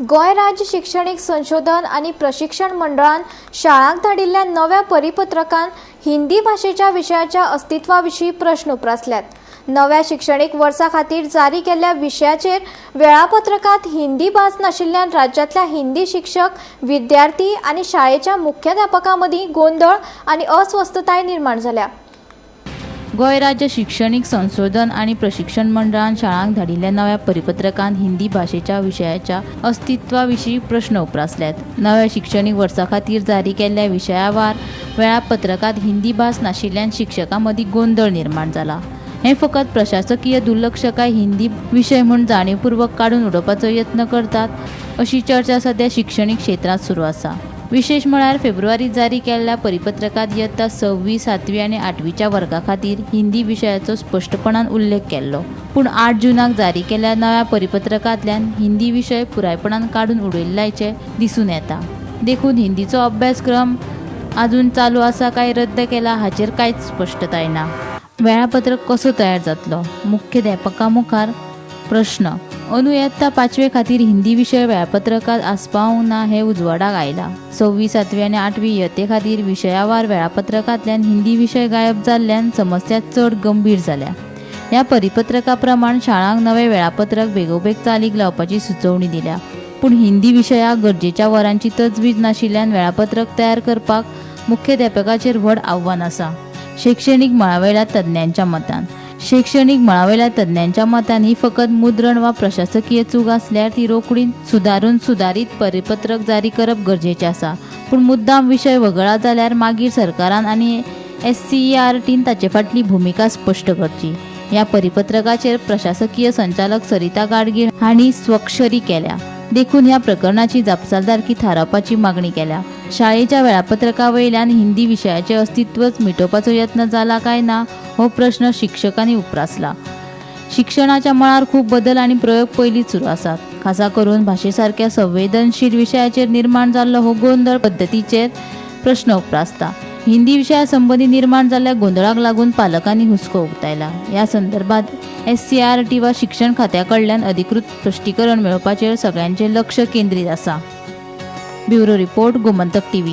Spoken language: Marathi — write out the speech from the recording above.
गोय राज्य शैक्षणिक संशोधन आणि प्रशिक्षण मंडळान शाळांक धाडिल्ल्या नव्या परिपत्रकान हिंदी भाषेच्या विशयाच्या अस्तित्वाविशीं प्रश्न उपरासल्यात। नव्या शिक्षणीक वर्सा खातीर जारी केल्ल्या विशयाचेर वेळापत्रकात हिंदी भास नाशिल्ल्यान राज्यातल्या हिंदी शिक्षक, विद्यार्थी आणि शाळेच्या मुख्याध्यापकां मदीं गोंधळ आणि अस्वस्थताय निर्माण जाल्या। गोय राज्य शैक्षणिक संशोधन आणि प्रशिक्षण मंडळान शाळांक धाडिल्ल्या नव्या परिपत्रकांत हिंदी भाषेच्या विशयाच्या अस्तित्वाविशीं प्रश्न उपरासल्यात। नव्या शिक्षणीक वर्सा खातीर जारी केल्ल्या विशयावार वेळापत्रकात हिंदी भास नाशिल्ल्यान शिक्षकां मदीं गोंधळ निर्माण जाला। हें फकत प्रशासकीय दुर्लक्ष काय हिंदी विशय म्हूण जाणीवपूर्वक काडून उडोवपाचो यत्न करतात, अशी चर्चा सध्या शिक्षणीक क्षेत्रांत सुरू आसा। विशेष म्हळ्यार फेब्रुवारीत जारी केल्ल्या परिपत्रकात इयत्ता 6वी, 7वी आनी 8वीच्या वर्गां खातीर हिंदी विशयाचो स्पश्टपणान उल्लेख केल्लो, पूण 8 जूनाक जारी केल्ल्या नव्या परिपत्रकांतल्यान हिंदी विशय पुरायपणान काडून उडयल्ल्याचें दिसून येता। देखून हिंदीचो अभ्यासक्रम आजून चालू आसा काय रद्द केला हाचेर कांयच स्पश्टताय ना। वेळापत्रक कसो तयार जातलो? मुख्याध्यापकां मुखार प्रश्न। अंदू इयत्ता 5वे खातीर हिंदी विशय वेळापत्रकात आसपावंक ना हें उजवाडाक आयलां। 6वी, 7वी आनी 8वी इयत्ते खातीर विशयावार वेळापत्रकांतल्यान हिंदी विशय गायब जाल्ल्यान समस्या चड गंभीर जाल्या। ह्या परिपत्रका प्रमाण शाळांक नवें वेळापत्रक बेगोबेग चालीक लावपाची सुचोवणी दिल्या, पूण हिंदी विशयाक गरजेच्या वरांची तजवीज नाशिल्ल्यान वेळापत्रक तयार करपाक मुख्याध्यापकाचेर व्हड आव्हान आसा। शैक्षणीक मळावेल्या तज्ञांच्या मतान ही फकत मुद्रण वा प्रशासकीय चूक आसल्यार ती रोखडीच सुदारीत परिपत्रक जारी करप गरजेचें आसा। पूण मुद्दाम विशय वगळा जाल्यार मागीर सरकारान आनी SCERTन ताचे फाटली भुमिका स्पश्ट करची। ह्या परिपत्रकाचेर प्रशासकीय संचालक सरिता गाडगीळ हांणी स्वाक्षरी केल्या। देखून ह्या प्रकरणाची जापसालदारकी थारावपाची मागणी केल्या। शाळेच्या वेळापत्रका वयल्यान हिंदी विशयाचें अस्तित्वच मिटोवपाचो यत्न जाला काय ना हो प्रश्न शिक्षकांनी उपरासला। शिक्षणाच्या मळार खूब बदल आनी प्रयोग पयलींच सुरू आसात। खासा करून भाशेसारक्या संवेदनशील विशयाचेर निर्माण जाल्लो हो गोंधळ पद्दतीचेर प्रश्न उपरासता। हिंदी विशया संबंधी निर्माण जाल्ल्या गोंधळाक लागून पालकांनी हुस्को उक्तायला। ह्या संदर्भात SCERT वा शिक्षण खात्या कडल्यान अधिकृत स्पश्टीकरण मेळोवपाचेर सगळ्यांचें लक्ष केंद्रीत आसा। Bureau report, Gomantak TV।